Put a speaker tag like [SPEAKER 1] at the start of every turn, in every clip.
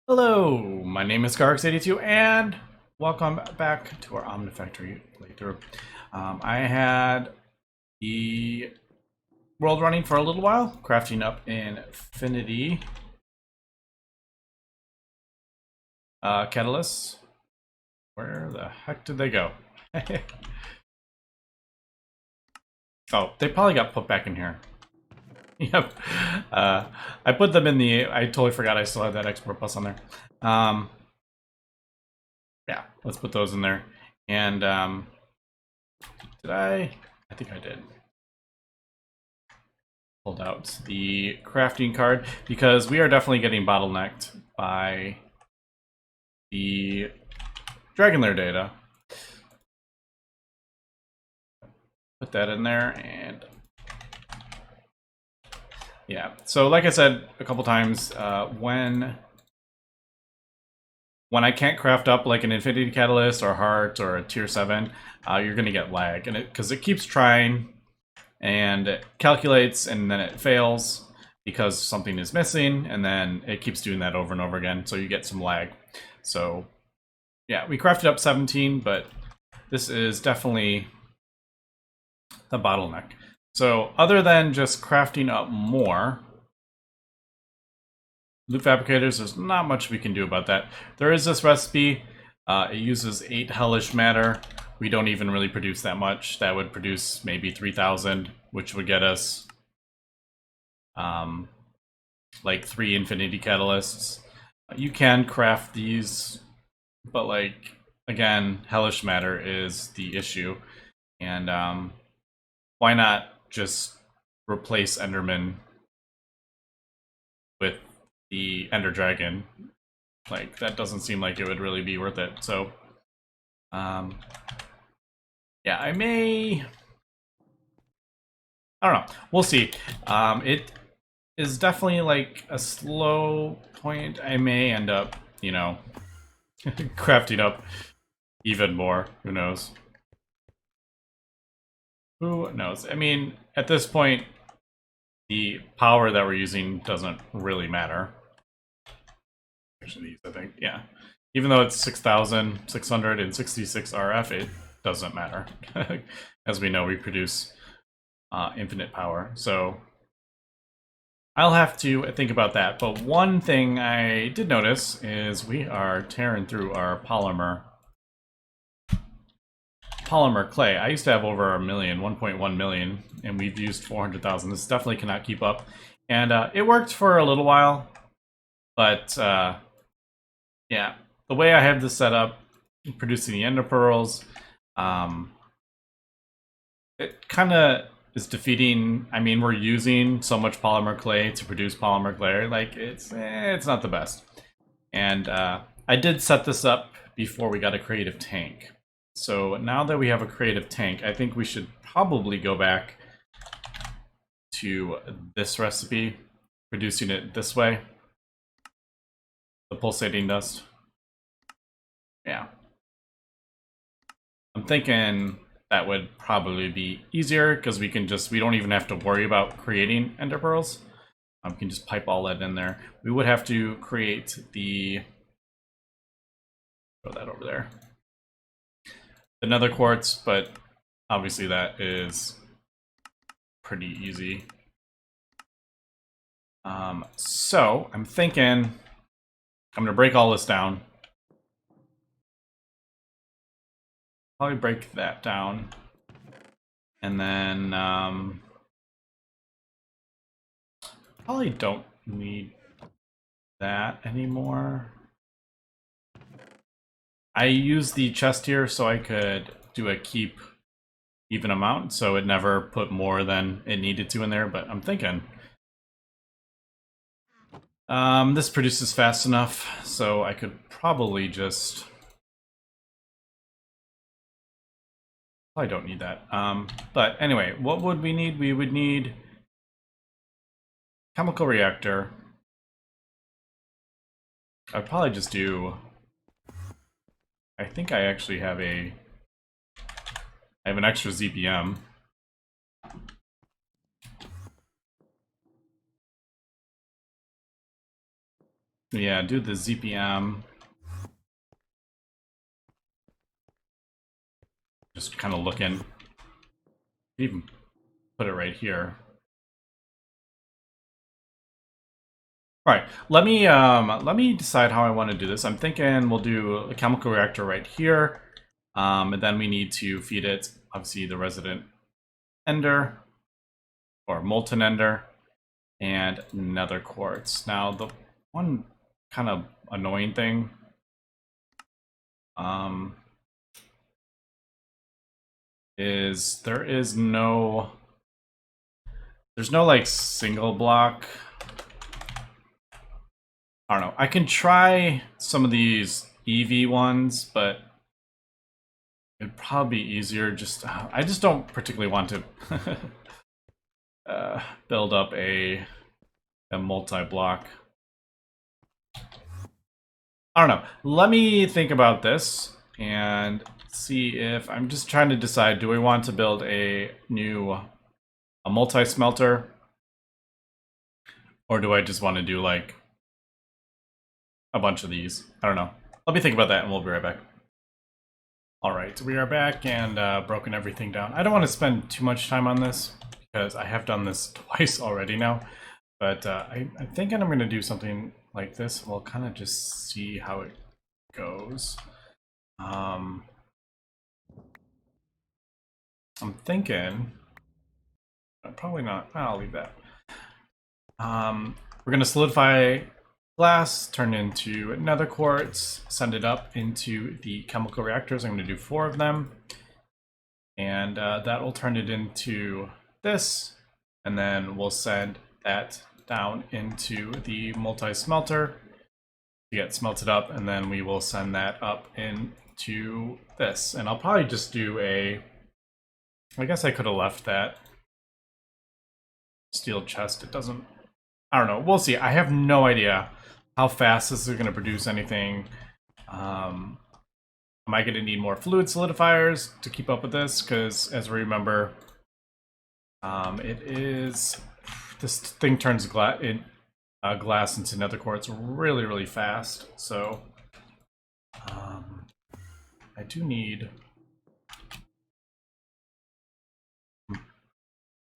[SPEAKER 1] Hello, my name is Garx82 and welcome back to our Omnifactory playthrough. I had the world running for a little while, crafting up infinity catalysts. Where the heck did they go? Oh, they probably got put back in here. Yep. I put them in the... I totally forgot I still had that export bus on there. Yeah, let's put those in there. And did I think I did. Pulled out the crafting card because we are definitely getting bottlenecked by the Dragon Lair data. Put that in there and yeah. So like I said a couple times, when I can't craft up like an Infinity Catalyst or Heart or a Tier 7, you're gonna get lag, and because it keeps trying and it calculates and then it fails because something is missing, and then it keeps doing that over and over again, so you get some lag. So yeah, we crafted up 17, but this is definitely the bottleneck. So other than just crafting up more loot fabricators, there's not much we can do about that. There is this recipe. It uses 8 hellish matter. We don't even really produce that much. That would produce maybe 3,000, which would get us like 3 infinity catalysts. You can craft these, but like, again, hellish matter is the issue. And why not just replace Enderman with the Ender Dragon? Like, that doesn't seem like it would really be worth it. So, yeah, I don't know. We'll see. It is definitely like a slow point. I may end up, you know, crafting up even more. Who knows? Who knows? I mean, at this point, the power that we're using doesn't really matter. These, I think, yeah. Even though it's 6,666 RF, it doesn't matter. As we know, we produce infinite power. So I'll have to think about that. But one thing I did notice is we are tearing through our polymer clay. I used to have over a million, 1.1 million, and we've used 400,000. This definitely cannot keep up. And it worked for a little while, but yeah, the way I have this set up, producing the ender pearls, it kind of is defeating. I mean, we're using so much polymer clay to produce polymer clay, like it's not the best. And I did set this up before we got a creative tank. So now that we have a creative tank, I think we should probably go back to this recipe, producing it this way. The pulsating dust. Yeah. I'm thinking that would probably be easier because we don't even have to worry about creating ender pearls. We can just pipe all that in there. We would have to create the, throw that over there, the nether quartz, but obviously that is pretty easy. So I'm thinking I'm gonna break all this down. Probably break that down, and then probably don't need that anymore. I use the chest here so I could do a keep even amount, so it never put more than it needed to in there, but I'm thinking this produces fast enough, so I could probably just... I don't need that. But anyway, what would we need? We would need chemical reactor. I'd probably just do... I think I actually have I have an extra ZPM. Yeah, do the ZPM. Just kind of looking. Even put it right here. All right, let me decide how I want to do this. I'm thinking we'll do a chemical reactor right here, and then we need to feed it obviously the resident ender or molten ender and nether quartz. Now the one kind of annoying thing is there's no like single block. I don't know. I can try some of these EV ones, but it'd probably be easier just... I just don't particularly want to build up a multi-block. I don't know. Let me think about this and see if... I'm just trying to decide, do I want to build a multi-smelter? Or do I just want to do like a bunch of these? I don't know. Let me think about that and we'll be right back. Alright, we are back and broken everything down. I don't want to spend too much time on this because I have done this twice already now. But I'm thinking I'm going to do something like this. We'll kind of just see how it goes. I'm thinking... probably not. I'll leave that. We're going to solidify glass, turn into nether quartz, send it up into the chemical reactors. I'm going to do 4 of them. And that will turn it into this. And then we'll send that down into the multi-smelter to get smelted up. And then we will send that up into this. And I'll probably just do a... I guess I could have left that steel chest. It doesn't... I don't know. We'll see. I have no idea how fast this is going to produce anything. Am I going to need more fluid solidifiers to keep up with this? Because as we remember, it is... This thing turns glass into nether quartz really, really fast. So I do need...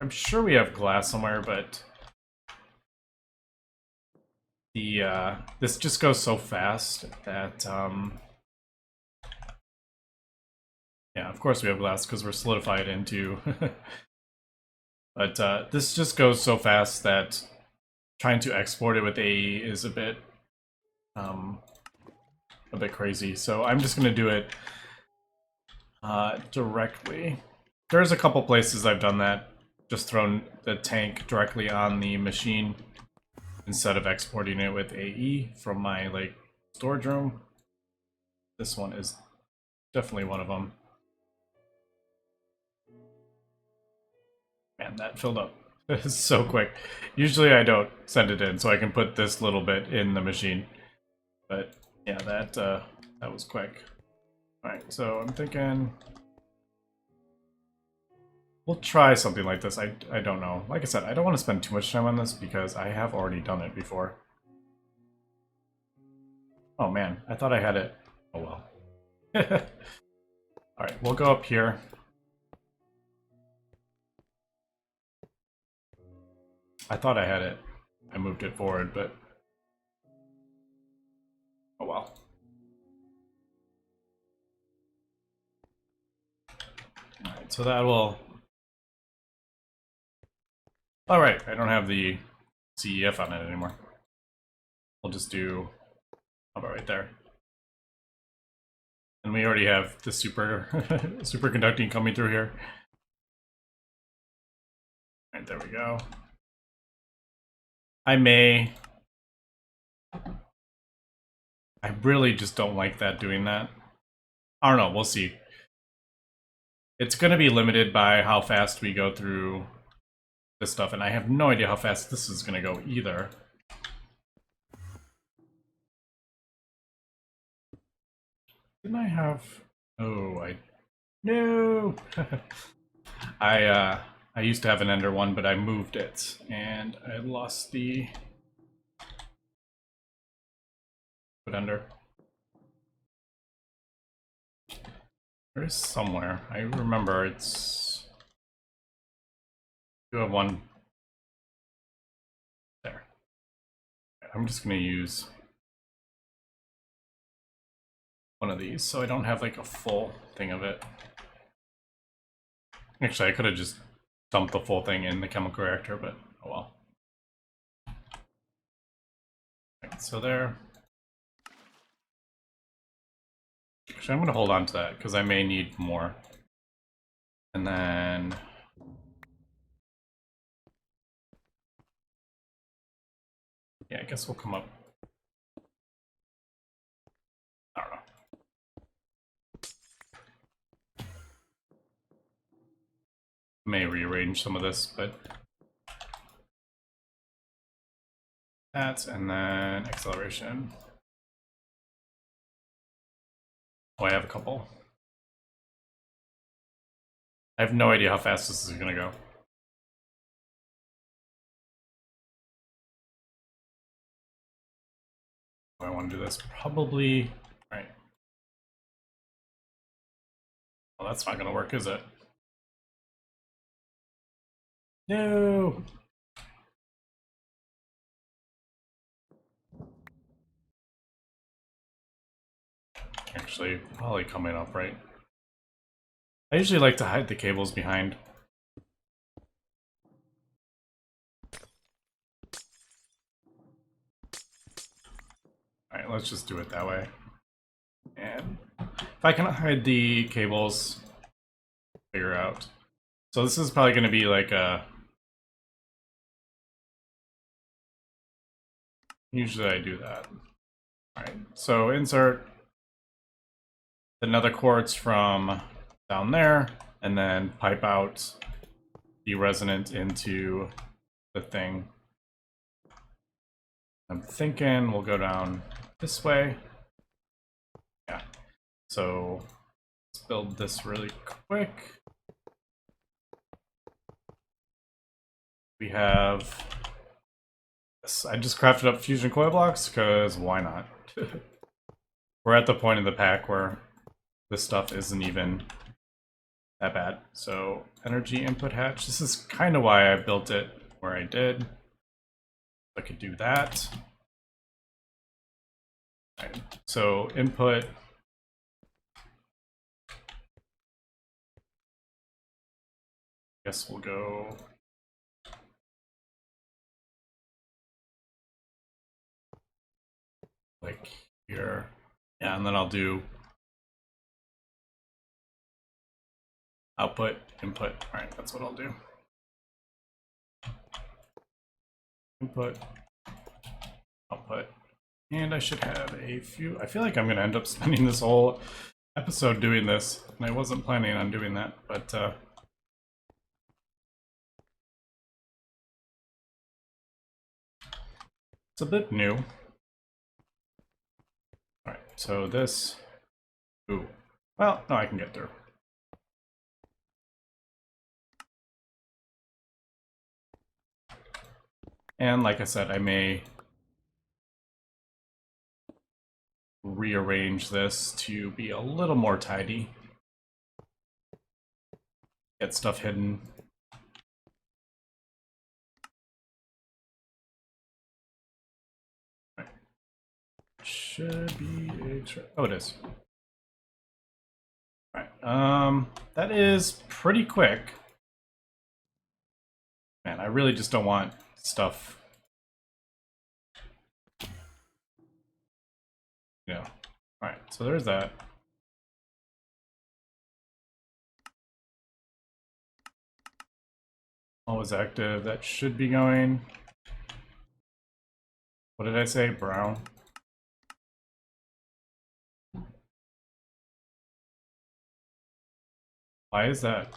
[SPEAKER 1] I'm sure we have glass somewhere, but the this just goes so fast that yeah, of course we have glass because we're solidified into but this just goes so fast that trying to export it with AE is a bit crazy. So I'm just gonna do it directly. There's a couple places I've done that. Just thrown the tank directly on the machine instead of exporting it with AE from my like storage room. This one is definitely one of them. Man, that filled up so quick. Usually I don't send it in, so I can put this little bit in the machine. But yeah, that was quick. All right, so I'm thinking... We'll try something like this. I don't know. Like I said, I don't want to spend too much time on this because I have already done it before. Oh man, I thought I had it. Oh well. Alright, we'll go up here. I thought I had it. I moved it forward, but... Oh well. Alright, so that will... Alright, I don't have the CEF on it anymore. We'll just do... How about right there? And we already have the superconducting coming through here. Alright, there we go. I really just don't like that doing that. I don't know, we'll see. It's gonna be limited by how fast we go through this stuff, and I have no idea how fast this is gonna go either. Didn't I have... Oh, No! I used to have an Ender one, but I moved it, and I lost the... under. There is somewhere. I remember it's... You have one there. I'm just gonna use one of these so I don't have like a full thing of it. Actually, I could have just dumped the full thing in the chemical reactor, but oh well. Right, so there. Actually, I'm going to hold on to that because I may need more. And then... Yeah, I guess we'll come up. I don't know. May rearrange some of this, but... That, and then acceleration. Oh, I have a couple. I have no idea how fast this is going to go. I want to do this probably... Alright. Well, that's not going to work, is it? No! Actually, probably coming up, right? I usually like to hide the cables behind. Alright, let's just do it that way. And if I can hide the cables, figure out. So this is probably going to be like a... Usually I do that. Alright, so insert the nether quartz from down there, and then pipe out the resonant into the thing. I'm thinking we'll go down this way. Yeah. So let's build this really quick. We have... I just crafted up fusion coil blocks because why not? We're at the point of the pack where this stuff isn't even that bad. So energy input hatch. This is kind of why I built it where I did. I could do that. Right. So input. Guess we'll go. Like here. Yeah, and then I'll do output, input. All right, that's what I'll do. Input, output. And I should have a few. I feel like I'm going to end up spending this whole episode doing this. And I wasn't planning on doing that, but it's a bit new. Alright, so this... Ooh. Well, no, I can get through. And like I said, I may rearrange this to be a little more tidy. Get stuff hidden. Right. Should be a... Oh, it is. Alright, that is pretty quick. Man, I really just don't want stuff. Yeah. Alright, so there's that. Always active. That should be going. What did I say? Brown. Why is that?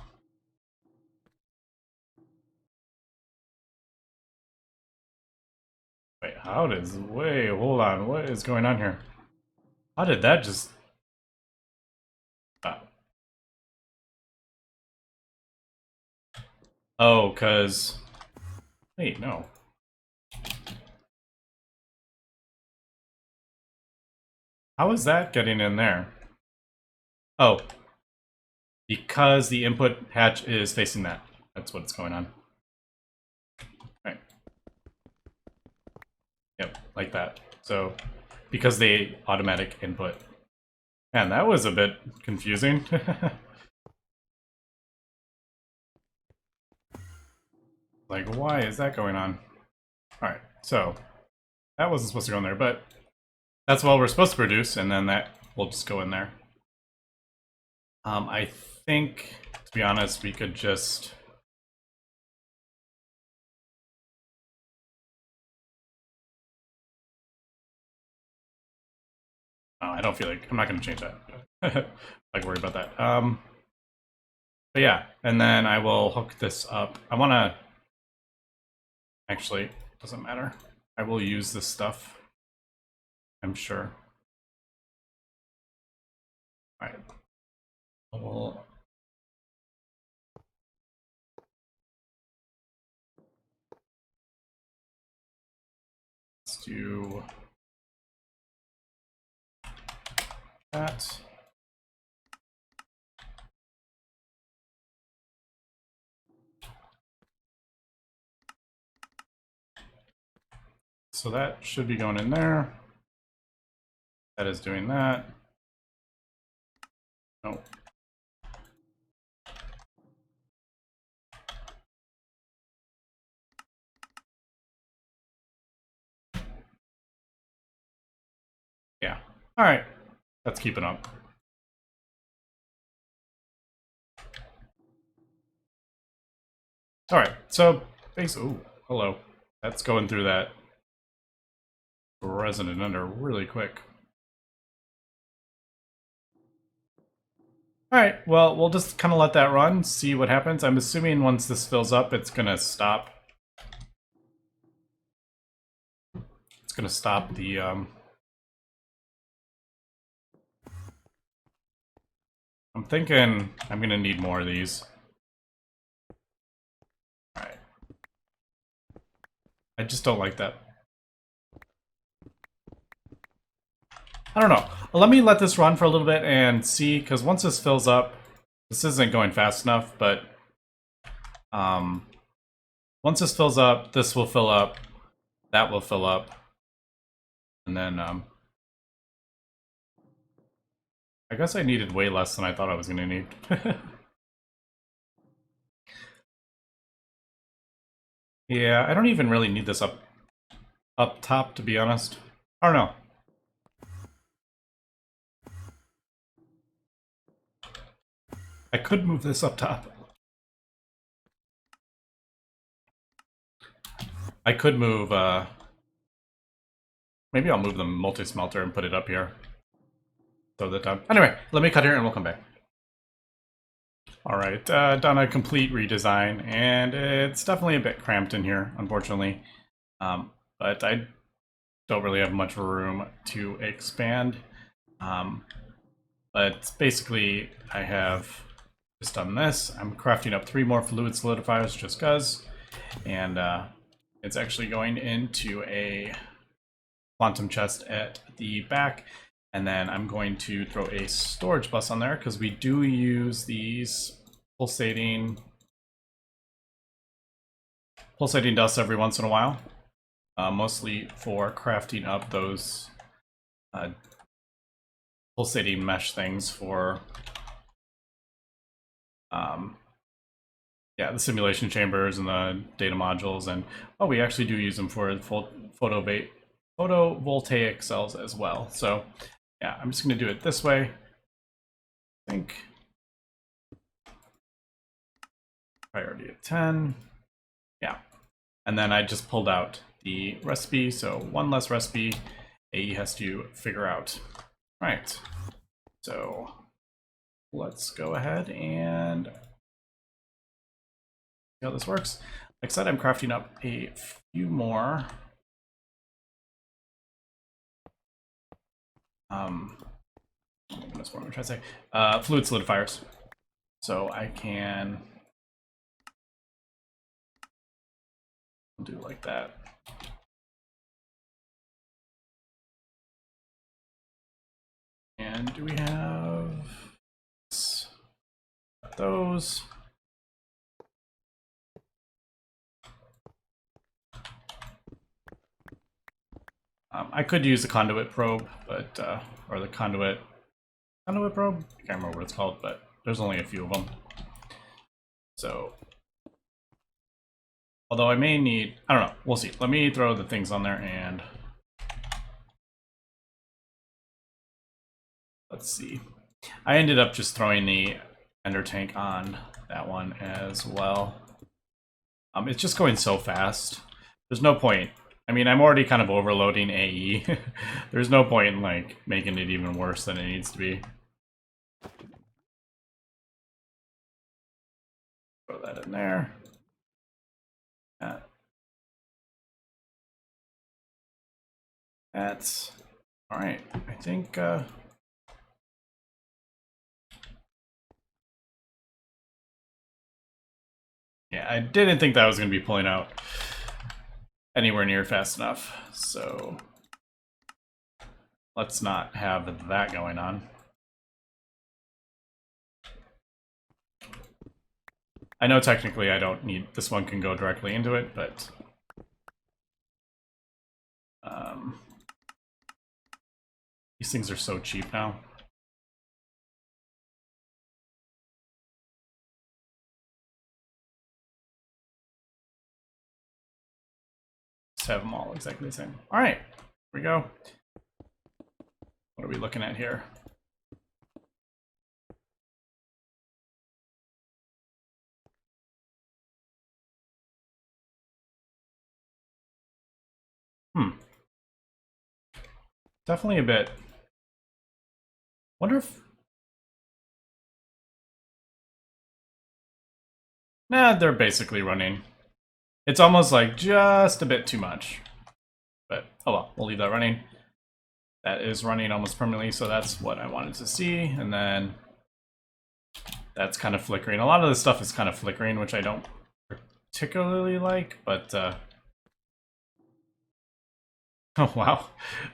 [SPEAKER 1] Wait, how does... Wait, hold on. What is going on here? How did that just... Oh, because... Wait, no. How is that getting in there? Oh, because the input hatch is facing that. That's what's going on. Right. Yep, like that. So, because they automatic input. Man, that was a bit confusing. Like, why is that going on? Alright, so that wasn't supposed to go in there, but that's what we're supposed to produce, and then that will just go in there. I think, to be honest, we could just... Oh, I don't feel like... I'm not going to change that. Like, worry about that. But yeah, and then I will hook this up. I want to... Actually, doesn't matter. I will use this stuff, I'm sure. Alright. We'll... Let's do that. So that should be going in there. That is doing that. Nope. Yeah. All right. That's keeping up. All right. So, ooh, hello. That's going through that resonant under really quick. All right. Well, we'll just kind of let that run, see what happens. I'm assuming once this fills up, it's going to stop. It's going to stop the... I'm thinking I'm going to need more of these. All right. I just don't like that. I don't know. Let me let this run for a little bit and see, because once this fills up, this isn't going fast enough, but once this fills up, this will fill up, that will fill up, and then I guess I needed way less than I thought I was going to need. Yeah, I don't even really need this up top, to be honest. I don't know. I could move this up top. I could move, maybe I'll move the multi-smelter and put it up here. So that, anyway, let me cut here and we'll come back. Alright, done a complete redesign, and it's definitely a bit cramped in here, unfortunately. But I don't really have much room to expand. But basically, I have just done this. I'm crafting up 3 more fluid solidifiers just cuz. And it's actually going into a quantum chest at the back. And then I'm going to throw a storage bus on there because we do use these pulsating dust every once in a while. Mostly for crafting up those pulsating mesh things for yeah, the simulation chambers and the data modules, and oh, we actually do use them for photovoltaic cells as well. So yeah, I'm just going to do it this way. I think priority of 10. Yeah, and then I just pulled out the recipe, so 1 less recipe AE has to figure out. All right, so let's go ahead and see how this works. Like I said, I'm crafting up a few more. That's what I'm trying to say. Fluid solidifiers. So I can do like that. And do we have those? I could use the conduit probe, but or the conduit probe. I can't remember what it's called, but there's only a few of them. So, although I may need, I don't know. We'll see. Let me throw the things on there and let's see. I ended up just throwing the ender tank on that one as well. It's just going so fast. There's no point. I mean, I'm already kind of overloading AE. There's no point in like making it even worse than it needs to be. Throw that in there. That's all right. I think yeah, I didn't think that was going to be pulling out anywhere near fast enough. So let's not have that going on. I know technically I don't need, this one can go directly into it, but these things are so cheap now. Just have them all exactly the same. All right, here we go. What are we looking at here? Definitely a bit. Wonder if... Nah, they're basically running. It's almost like just a bit too much. But, oh well, we'll leave that running. That is running almost permanently, so that's what I wanted to see. And then that's kind of flickering. A lot of this stuff is kind of flickering, which I don't particularly like, but... Oh, wow.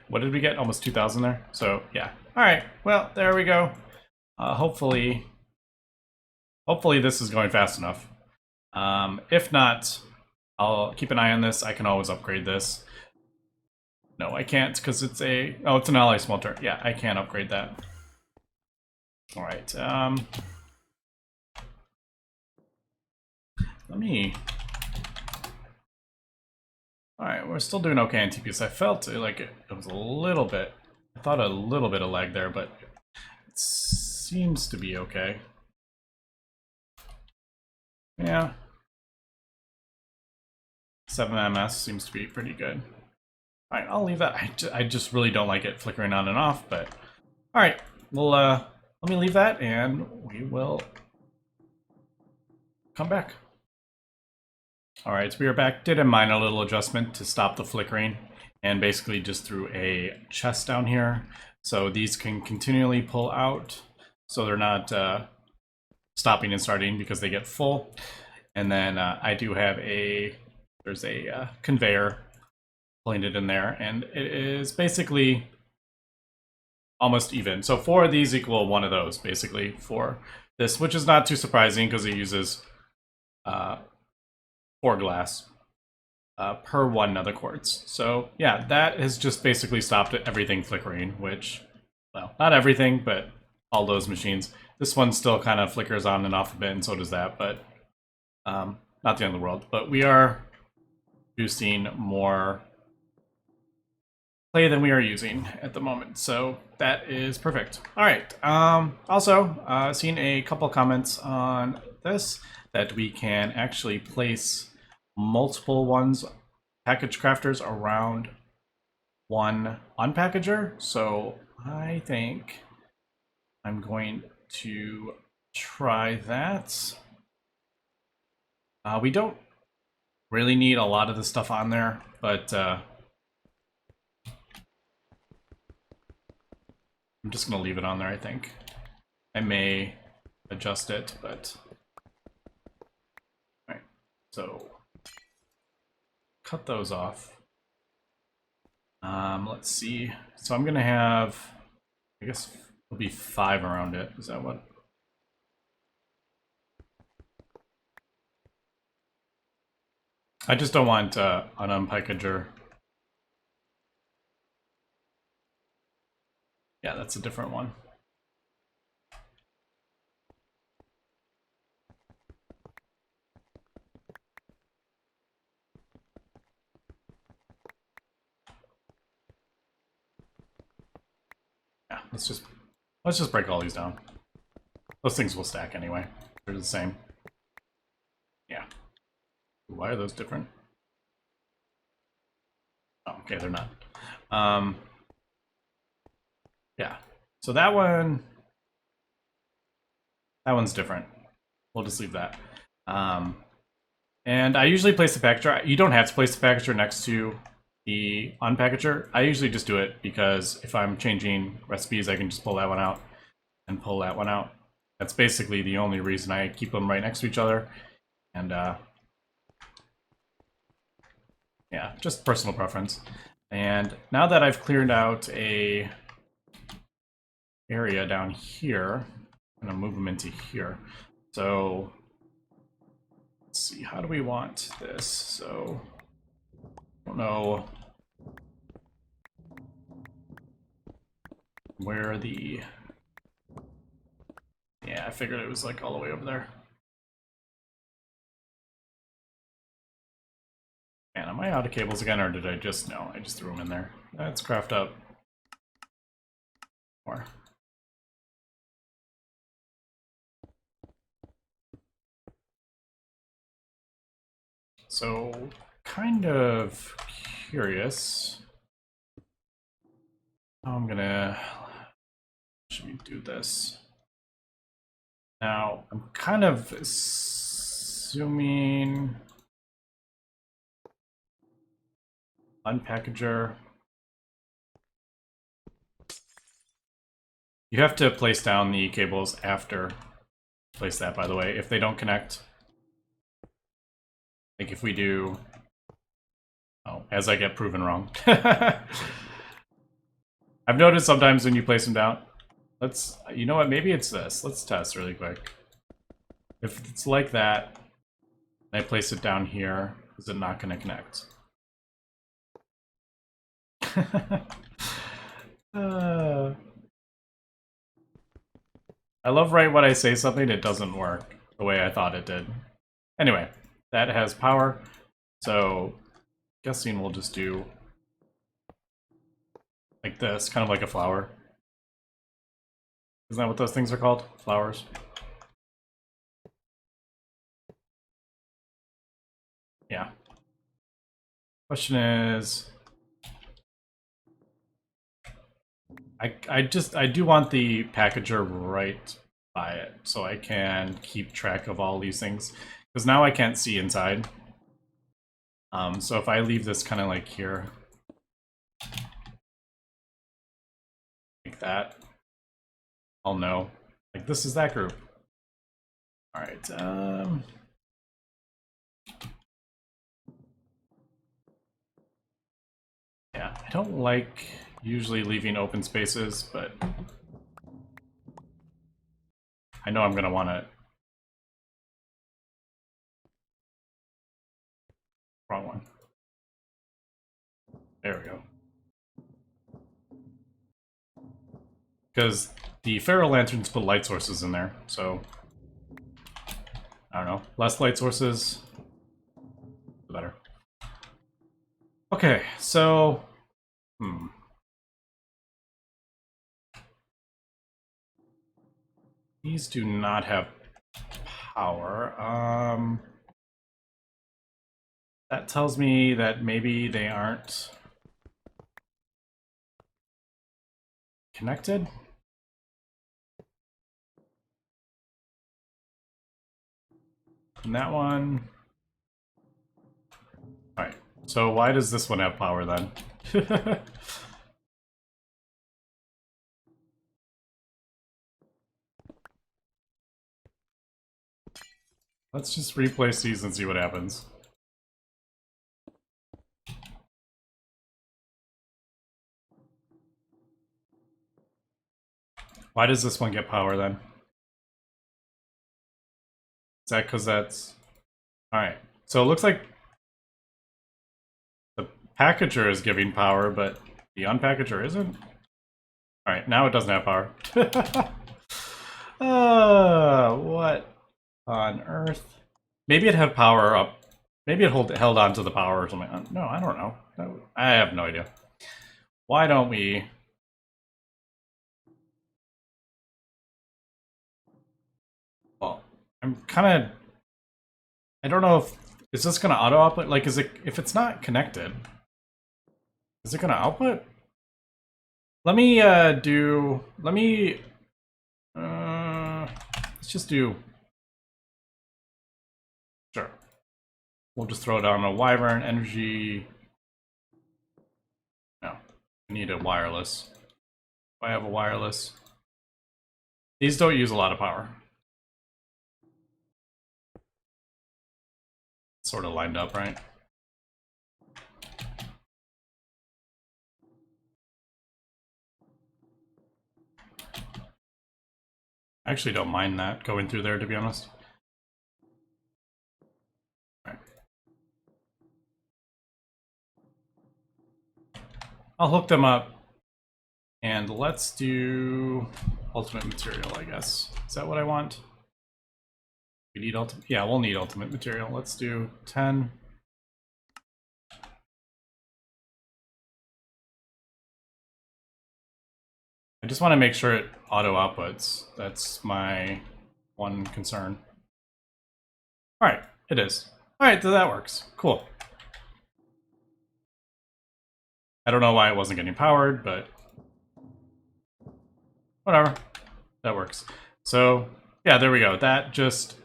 [SPEAKER 1] What did we get? Almost 2,000 there? So, yeah. All right. Well, there we go. Hopefully this is going fast enough. If not, I'll keep an eye on this. I can always upgrade this. No, I can't because it's a... Oh, it's an ally smelter. Yeah, I can't upgrade that. All right. Let me... Alright, we're still doing okay on TPS. I felt like it was a little bit... I thought a little bit of lag there, but it seems to be okay. Yeah. 7 MS seems to be pretty good. Alright, I'll leave that. I just really don't like it flickering on and off, but... Alright, well, let me leave that, and we will come back. Alright, so we are back. Did a minor little adjustment to stop the flickering, and basically just threw a chest down here. So these can continually pull out, so they're not stopping and starting because they get full. And then I do have there's a conveyor pulling it in there, and it is basically almost even. So 4 of these equal 1 of those, basically, for this, which is not too surprising because it uses 4 glass per 1 nether quartz. So yeah, that has just basically stopped everything flickering, which, well, not everything, but all those machines. This one still kind of flickers on and off a bit, and so does that, but not the end of the world. But we are producing more clay than we are using at the moment, so that is perfect. All right. Also, seen a couple comments on this that we can actually place multiple package crafters around one unpackager. So I think I'm going to try that. We don't really need a lot of the stuff on there, but I'm just gonna leave it on there, I think. I may adjust it, but all right, so cut those off. Let's see. So I'm gonna have, I guess, There'll be 5 around it. Is that what? I just don't want an unpackager. Yeah, that's a different one. Yeah, let's just break all these down. Those things will stack anyway. They're the same. Yeah. Why are those different? Oh, okay, they're not. Yeah. So that one's different. We'll just leave that. And I usually place the packager. You don't have to place the packager next to the unpackager. I usually just do it because if I'm changing recipes, I can just pull that one out and pull that one out. That's basically the only reason I keep them right next to each other. And yeah, just personal preference. And now that I've cleared out a area down here, I'm gonna move them into here. So let's see, how do we want this? So I don't know where the... Yeah, I figured it was like all the way over there. Man, am I out of cables again, or did I just... No, I just threw them in there. Let's craft up more. So, kind of curious. I'm gonna... Should we do this? Now, I'm kind of assuming... Unpackager. You have to place down the cables after. Place that, by the way, if they don't connect. Like if we do... Oh, as I get proven wrong. I've noticed sometimes when you place them down. Let's... You know what, maybe it's this. Let's test really quick. If it's like that, and I place it down here, is it not going to connect? I love right when I say something, it doesn't work the way I thought it did. Anyway, that has power, so guessing we'll just do like this, kind of like a flower. Isn't that what those things are called? Flowers? Yeah. Question is... I do want the packager right by it, so I can keep track of all these things. Because now I can't see inside. So if I leave this kind of like here, like that, I'll know. Like this is that group. All right. Yeah, I don't like usually leaving open spaces, but I know I'm gonna want to. Wrong one. There we go. Because the ferro lanterns put light sources in there, so I don't know. Less light sources, the better. Okay, so these do not have power. That tells me that maybe they aren't connected. And that one... Alright, so why does this one have power then? Let's just replace these and see what happens. Why does this one get power then? Is that because that's... Alright, so it looks like the packager is giving power, but the unpackager isn't? Alright, now it doesn't have power. What on earth? Maybe it had power up. Maybe it held on to the power or something. No, I don't know. I have no idea. Why don't we... Well, I'm kind of... I don't know if... Is this going to auto-output? Like, is it... If it's not connected, is it going to output? Let me do... Let me... let's just do... Sure. We'll just throw down a Wyvern energy... No. I need a wireless. I have a wireless. These don't use a lot of power. Sort of lined up, right? I actually don't mind that going through there, to be honest. Right. I'll hook them up. And let's do ultimate material, I guess. Is that what I want? We need ultimate. Yeah, we'll need ultimate material. Let's do 10. I just want to make sure it auto outputs. That's my one concern. All right, it is. All right, so that works. Cool. I don't know why it wasn't getting powered, but whatever. That works. So, yeah, there we go. That just...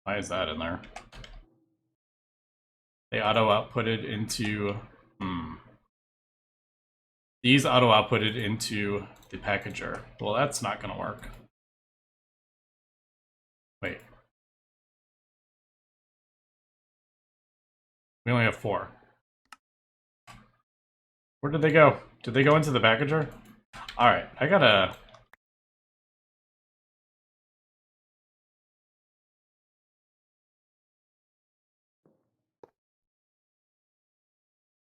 [SPEAKER 1] Why is that in there? They auto-outputted into... These auto-outputted into the packager. Well, that's not going to work. Wait. We only have 4. Where did they go? Did they go into the packager? Alright, I gotta...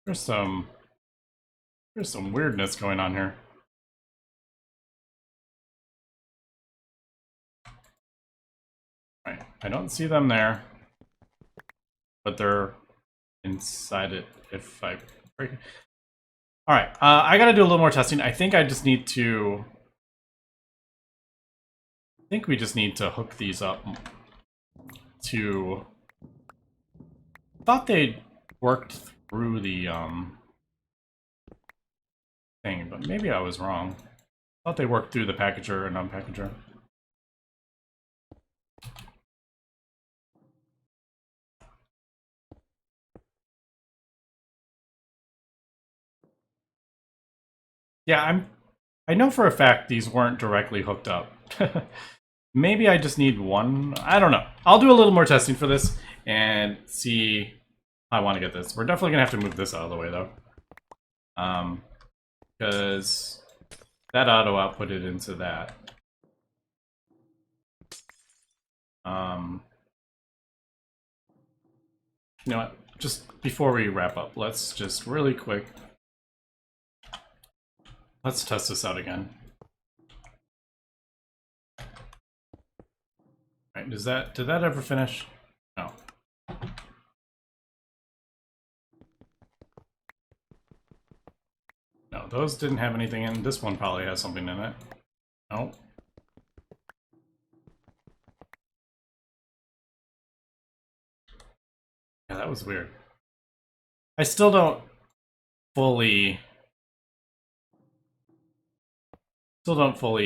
[SPEAKER 1] There's some weirdness going on here. Right, I don't see them there, but they're inside it if I break it. All right, I gotta do a little more testing. I think I just need to... I think we just need to hook these up to... I thought they worked through the thing, but maybe I was wrong. I thought they worked through the packager and unpackager. Yeah, I know for a fact these weren't directly hooked up. Maybe I just need one. I don't know. I'll do a little more testing for this and see how I want to get this. We're definitely gonna have to move this out of the way though. Because that auto outputted into that. You know what? Just before we wrap up, let's just really quick. Let's test this out again. Right, did that ever finish? No. No, those didn't have anything in. This one probably has something in it. No. Yeah, that was weird. I still don't fully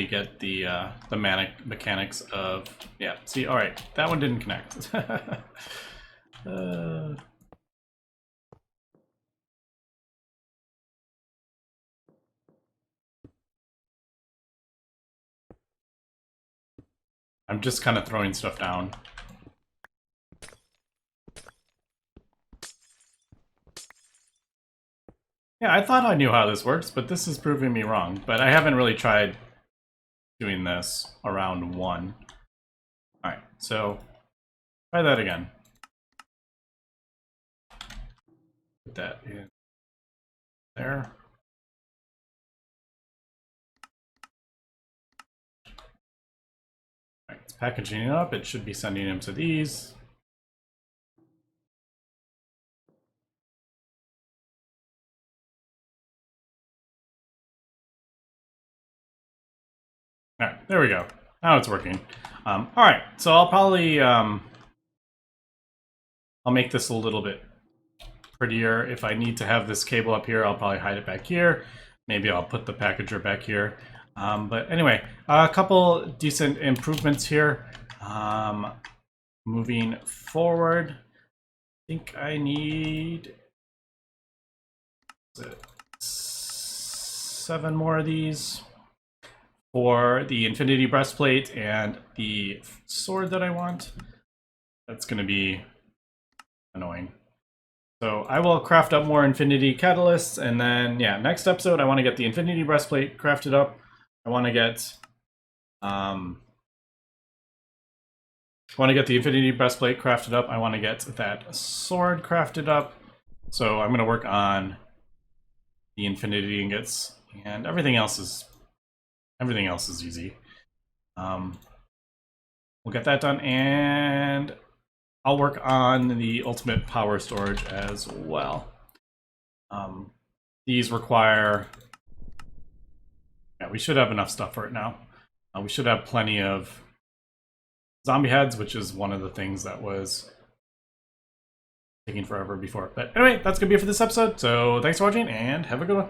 [SPEAKER 1] get the mechanics of... Yeah, see, all right, that one didn't connect. I'm just kind of throwing stuff down. Yeah, I thought I knew how this works, but this is proving me wrong. But I haven't really tried doing this around 1. All right, so try that again. Put that in there. All right, it's packaging it up. It should be sending them to these. All right, there we go. Now it's working. All right, so I'll probably I'll make this a little bit prettier. If I need to have this cable up here, I'll probably hide it back here. Maybe I'll put the packager back here. But anyway, a couple decent improvements here. Moving forward, I think I need 7 more of these for the Infinity Breastplate and the sword that I want. That's going to be annoying. So I will craft up more Infinity Catalysts, and then, yeah, next episode I want to get the Infinity Breastplate crafted up. I want to get the Infinity Breastplate crafted up. I want to get that sword crafted up. So I'm going to work on the Infinity Ingots, and everything else is easy. We'll get that done, and I'll work on the ultimate power storage as well. These require... Yeah, we should have enough stuff for it now. We should have plenty of zombie heads, which is one of the things that was taking forever before. But anyway, that's going to be it for this episode. So thanks for watching, and have a good one.